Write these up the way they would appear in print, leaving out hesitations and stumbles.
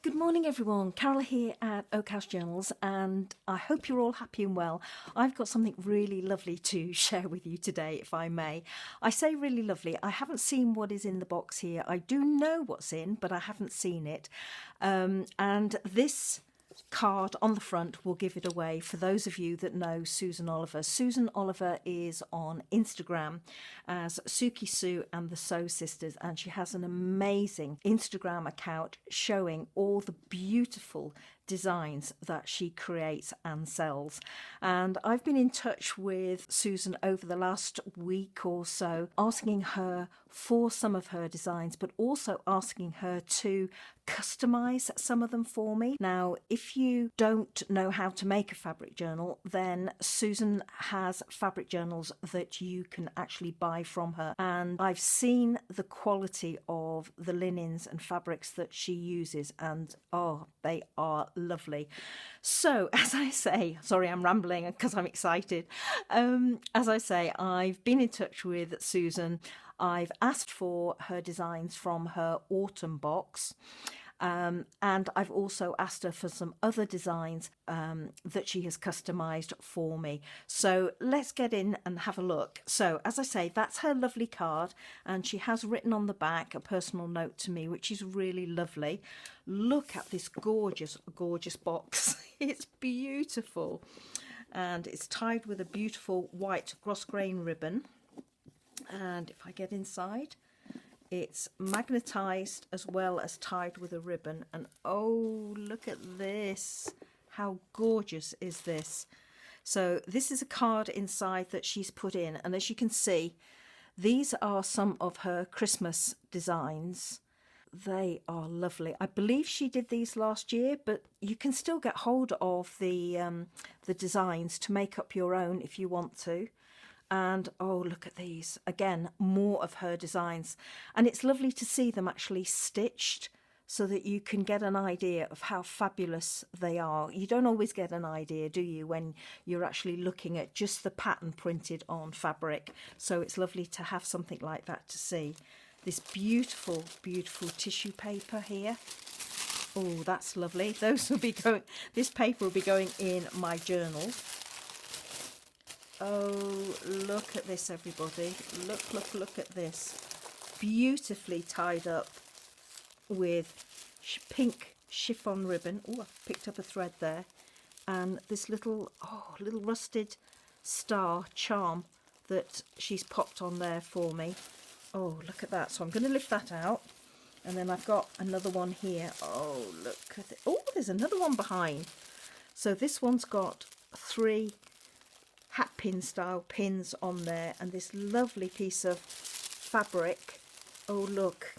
Good morning everyone, Carol here at Oak House Journals, and I hope you're all happy and well. I've got something really lovely to share with you today, if I may. I say really lovely, I haven't seen what is in the box here. I do know what's in, but I haven't seen it. And this card on the front will give it away for those of you that know Susan Oliver. Susan Oliver is on Instagram as Soukie Soo and the Sew Sisters, and she has an amazing Instagram account showing all the beautiful designs that she creates and sells. And I've been in touch with Susan over the last week or so, asking her for some of her designs, but also asking her to customize some of them for me. Now, if you don't know how to make a fabric journal, then Susan has fabric journals that you can actually buy from her, and I've seen the quality of the linens and fabrics that she uses, and oh, they are lovely. So as I say, sorry I'm rambling because I'm excited. As I say, I've been in touch with Susan. I've asked for her designs from her autumn box. And I've also asked her for some other designs that she has customised for me. So let's get in and have a look. So as I say, that's her lovely card, and she has written on the back a personal note to me, which is really lovely. Look at this gorgeous, gorgeous box. It's beautiful, and it's tied with a beautiful white grosgrain ribbon. And if I get inside, it's magnetized as well as tied with a ribbon. And oh, look at this. How gorgeous is this? So this is a card inside that she's put in. And as you can see, these are some of her Christmas designs. They are lovely. I believe she did these last year, but you can still get hold of the designs to make up your own if you want to. And oh, look at these. Again, more of her designs. And it's lovely to see them actually stitched so that you can get an idea of how fabulous they are. You don't always get an idea, do you, when you're actually looking at just the pattern printed on fabric. So it's lovely to have something like that to see. This beautiful, beautiful tissue paper here. Oh, that's lovely. Those will be going, this paper will be going in my journal. Oh, look at this, everybody. Look, look, look at this. Beautifully tied up with pink chiffon ribbon. Oh, I've picked up a thread there. And this little rusted star charm that she's popped on there for me. Oh, look at that. So I'm going to lift that out. And then I've got another one here. Oh, look at it. Oh, there's another one behind. So this one's got 3 hat pin style pins on there, and this lovely piece of fabric. Oh, look,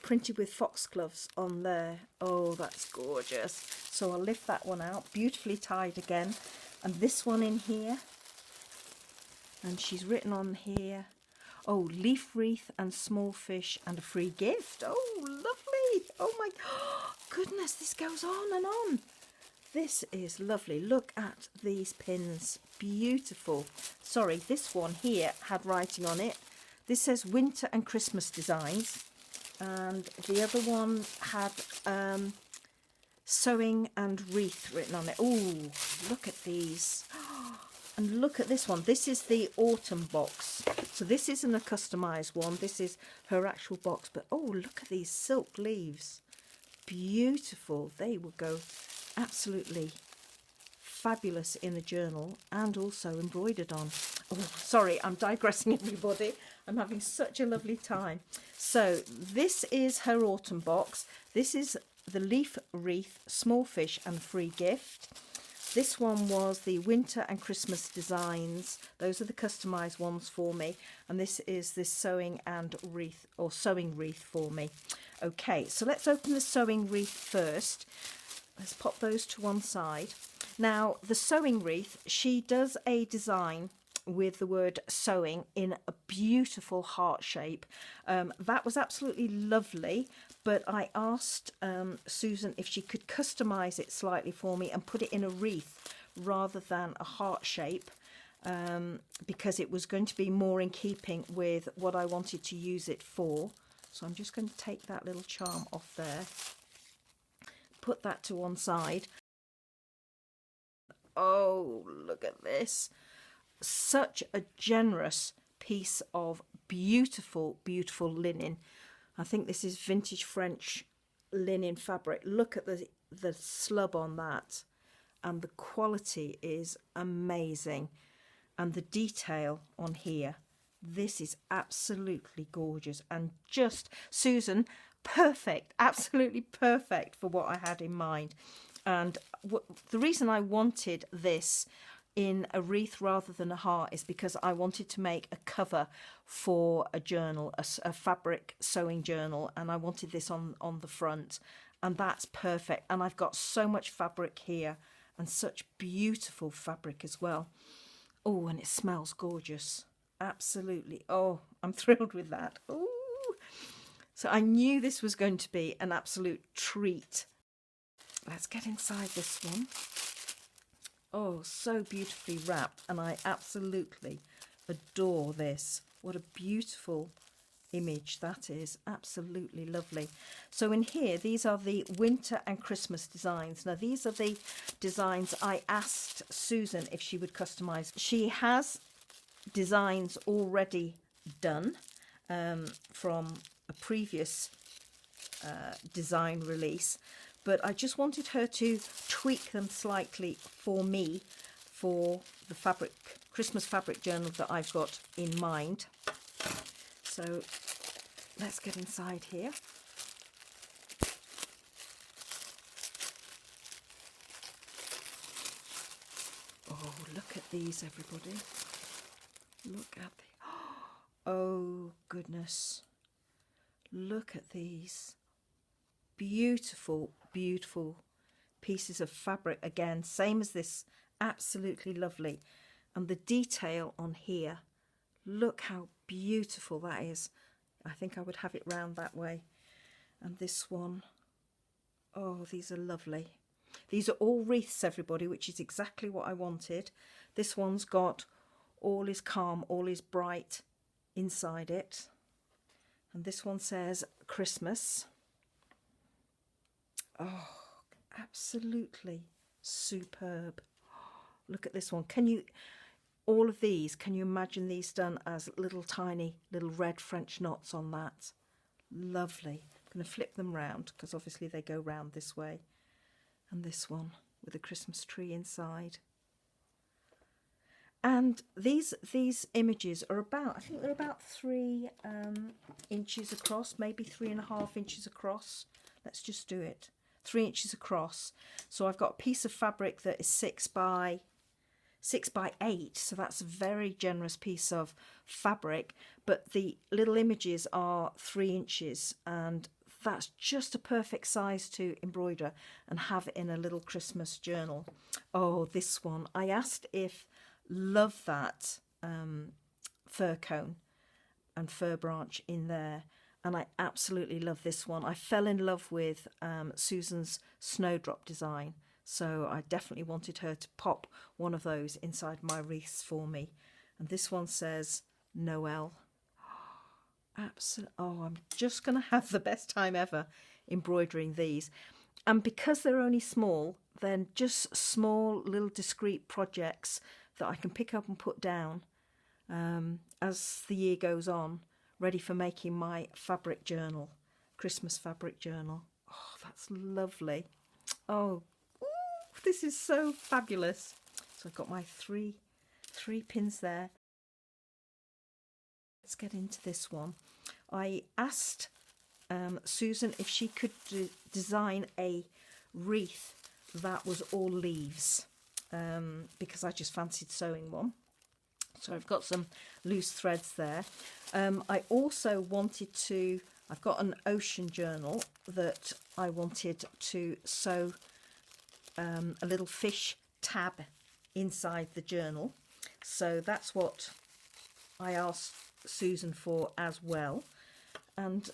printed with foxgloves on there. Oh, that's gorgeous. So I'll lift that one out, beautifully tied again. And this one in here, and she's written on here, oh, leaf wreath and small fish and a free gift. Oh, lovely. Oh my goodness, this goes on and on. This is lovely. Look at these pins. Beautiful. Sorry, this one here had writing on it. This says winter and Christmas designs. And the other one had sewing and wreath written on it. Oh, look at these. And look at this one. This is the autumn box. So this isn't a customised one. This is her actual box. But oh, look at these silk leaves. Beautiful. They will go absolutely fabulous in a journal, and also embroidered on. Oh, sorry, I'm digressing, everybody. I'm having such a lovely time. So this is her autumn box. This is the leaf wreath, small fish and free gift. This one was the winter and Christmas designs. Those are the customized ones for me. And this is this sewing and wreath, or sewing wreath for me. Okay, so let's open the sewing wreath first. Let's pop those to one side. Now, the sewing wreath, she does a design with the word sewing in a beautiful heart shape. That was absolutely lovely, but I asked Susan if she could customize it slightly for me and put it in a wreath rather than a heart shape, because it was going to be more in keeping with what I wanted to use it for. So I'm just going to take that little charm off there. put that to one side. Oh, look at this. Such a generous piece of beautiful, beautiful linen. I think this is vintage French linen fabric. Look at the slub on that. And the quality is amazing. And the detail on here. This is absolutely gorgeous. And just, Susan, perfect. Absolutely perfect for what I had in mind. And the reason I wanted this in a wreath rather than a heart is because I wanted to make a cover for a journal, a fabric sewing journal, and I wanted this on the front, and that's perfect. And I've got so much fabric here and such beautiful fabric as well. Oh, and it smells gorgeous. Absolutely. Oh, I'm thrilled with that. Oh, so I knew this was going to be an absolute treat. Let's get inside this one. Oh, so beautifully wrapped, and I absolutely adore this. What a beautiful image that is. Absolutely lovely. So in here, these are the winter and Christmas designs. Now, these are the designs I asked Susan if she would customise. She has designs already done from a previous design release, but I just wanted her to tweak them slightly for me for the Christmas fabric journal that I've got in mind. So let's get inside here. Oh, look at these, everybody. Look at the... Oh, goodness. Look at these. Beautiful, beautiful pieces of fabric. Again, same as this. Absolutely lovely. And the detail on here. Look how beautiful that is. I think I would have it round that way. And this one. Oh, these are lovely. These are all wreaths, everybody, which is exactly what I wanted. This one's got all is calm, all is bright inside it. And this one says Christmas. Oh, absolutely superb. Look at this one. All of these, can you imagine these done as little tiny little red French knots on that? Lovely. I'm going to flip them round because obviously they go round this way. And this one with a Christmas tree inside. And these images are about, I think they're about 3 inches across, maybe 3.5 inches across. Let's just do it. 3 inches across. So I've got a piece of fabric that is 6 by 8, so that's a very generous piece of fabric, but the little images are 3 inches, and that's just a perfect size to embroider and have in a little Christmas journal. Oh, this one. I asked if love that fir cone and fir branch in there, and I absolutely love this one. I fell in love with Susan's snowdrop design, so I definitely wanted her to pop one of those inside my wreaths for me. And this one says Noel. Absolutely. Oh, I'm just going to have the best time ever embroidering these. And because they're only small, then just small little discreet projects that I can pick up and put down as the year goes on, ready for making my fabric journal, Christmas fabric journal. Oh, that's lovely. Oh, ooh, this is so fabulous. So I've got my three pins there. Let's get into this one. I asked Susan if she could design a wreath that was all leaves, because I just fancied sewing one. So I've got some loose threads there. I also wanted to, I've got an ocean journal that I wanted to sew a little fish tab inside the journal. So that's what I asked Susan for as well. And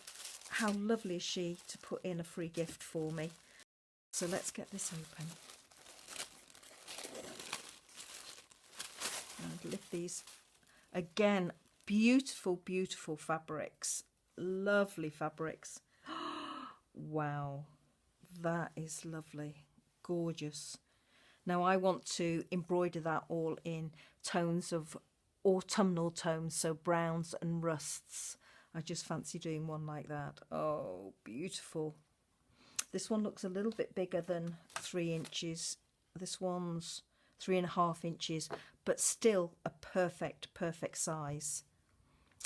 how lovely is she to put in a free gift for me. So let's get this open. And lift these. Again, beautiful, beautiful fabrics. Lovely fabrics. Wow. That is lovely. Gorgeous. Now I want to embroider that all in tones of autumnal tones, so browns and rusts. I just fancy doing one like that. Oh, beautiful. This one looks a little bit bigger than 3 inches. This one's 3.5 inches, but still a perfect size.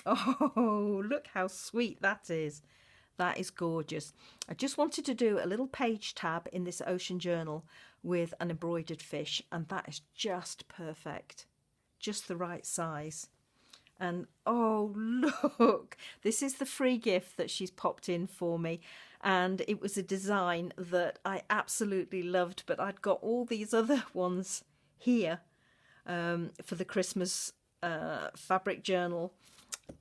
Oh, look how sweet that is. That is gorgeous. I just wanted to do a little page tab in this ocean journal with an embroidered fish, and that is just perfect. Just the right size. And oh, look, this is the free gift that she's popped in for me. And it was a design that I absolutely loved, but I'd got all these other ones here for the Christmas fabric journal,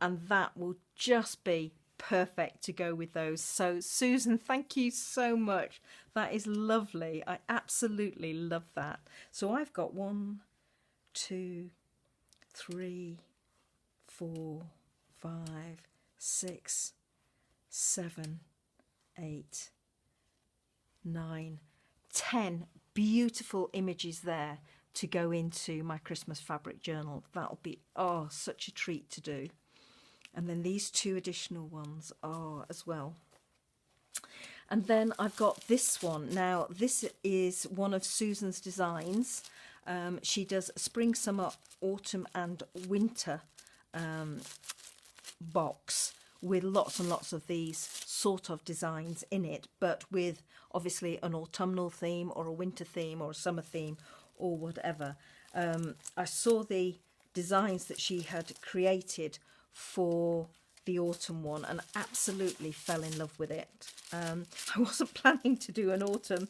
and that will just be perfect to go with those. So Susan, thank you so much. That is lovely. I absolutely love that. So I've got 1, 2, 3, 4, 5, 6, 7, 8, 9, 10 beautiful images there to go into my Christmas fabric journal. That'll be, oh, such a treat to do. And then these 2 additional ones are as well. And then I've got this one. Now, this is one of Susan's designs. She does spring, summer, autumn and winter box with lots and lots of these sort of designs in it, but with obviously an autumnal theme or a winter theme or a summer theme or whatever. I saw the designs that she had created for the autumn one and absolutely fell in love with it. I wasn't planning to do an autumn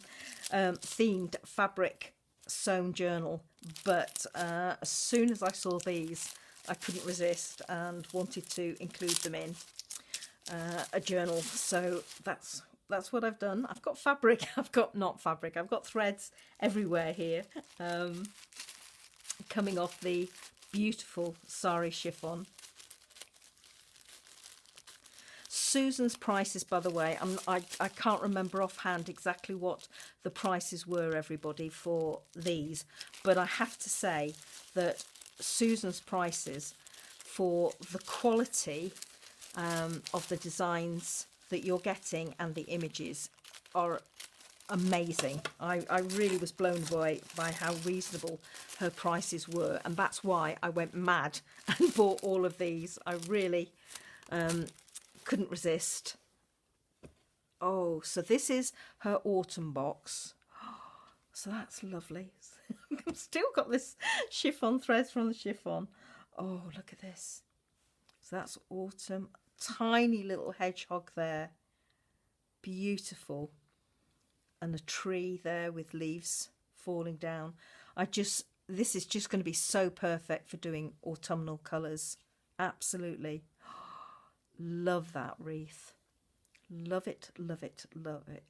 themed fabric sewn journal, but as soon as I saw these, I couldn't resist and wanted to include them in a journal. So that's what I've done. I've got fabric, I've got threads everywhere here, coming off the beautiful sari chiffon. Susan's prices, by the way, I can't remember offhand exactly what the prices were, everybody, for these, but I have to say that Susan's prices for the quality of the designs that you're getting and the images are amazing. I really was blown away by how reasonable her prices were, and that's why I went mad and bought all of these. I really couldn't resist. Oh, so this is her autumn box. So that's lovely. I've still got this chiffon threads from the chiffon. Oh, look at this. So that's autumn. Tiny little hedgehog there. Beautiful. And a tree there with leaves falling down. This is just going to be so perfect for doing autumnal colours. Absolutely. Love that wreath. Love it, love it, love it.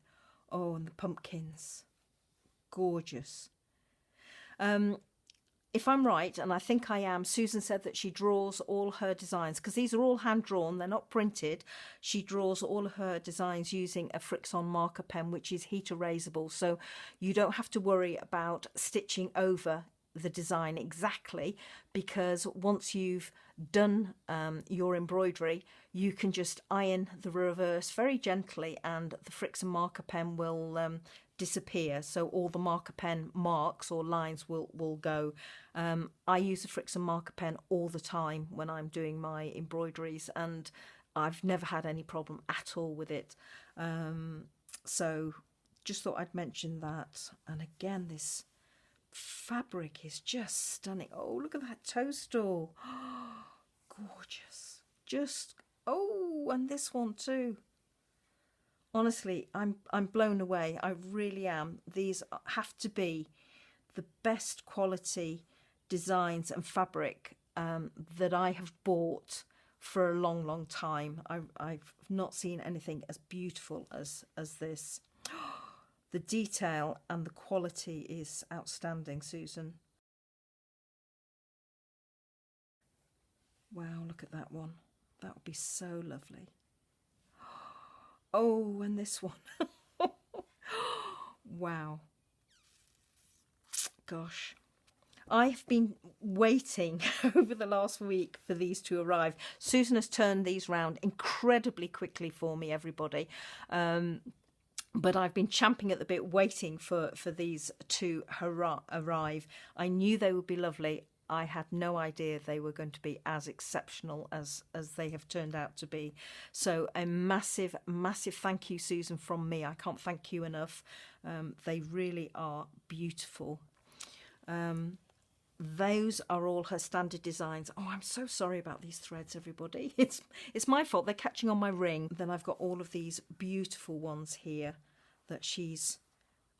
Oh, and the pumpkins. Gorgeous. If I'm right, and I think I am, Susan said that she draws all her designs, because these are all hand-drawn, they're not printed. She draws all of her designs using a Frixon marker pen, which is heat erasable, so you don't have to worry about stitching over the design exactly, because once you've done your embroidery, you can just iron the reverse very gently and the Frixon marker pen will disappear, so all the marker pen marks or lines will go. I use the Frixon marker pen all the time when I'm doing my embroideries, and I've never had any problem at all with it. So just thought I'd mention that. And again, this fabric is just stunning. Oh, look at that toadstool. Gorgeous. Just, oh, and this one too. Honestly, I'm blown away. I really am. These have to be the best quality designs and fabric that I have bought for a long, long time. I've not seen anything as beautiful as this. The detail and the quality is outstanding, Susan. Wow, look at that one. That would be so lovely. Oh, and this one. Wow. Gosh. I've been waiting over the last week for these to arrive. Susan has turned these round incredibly quickly for me, everybody. But I've been champing at the bit waiting for these to arrive. I knew they would be lovely. I had no idea they were going to be as exceptional as they have turned out to be. So a massive, massive thank you, Susan, from me. I can't thank you enough. They really are beautiful. Those are all her standard designs. Oh, I'm so sorry about these threads, everybody. It's my fault. They're catching on my ring. Then I've got all of these beautiful ones here that she's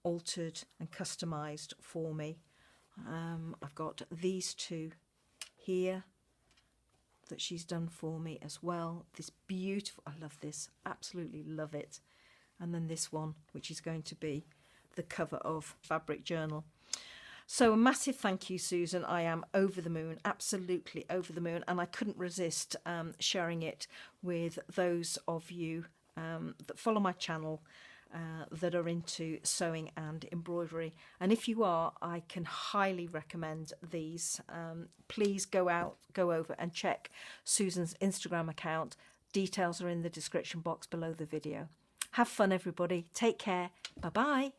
altered and customized for me. I've got these two here that she's done for me as well. This beautiful, I love this, absolutely love it. And then this one, which is going to be the cover of Fabric Journal. So a massive thank you, Susan. I am over the moon, absolutely over the moon. And I couldn't resist sharing it with those of you that follow my channel, that are into sewing and embroidery. And if you are, I can highly recommend these. Please go over and check Susan's Instagram account. Details are in the description box below the video. Have fun, everybody. Take care. Bye-bye.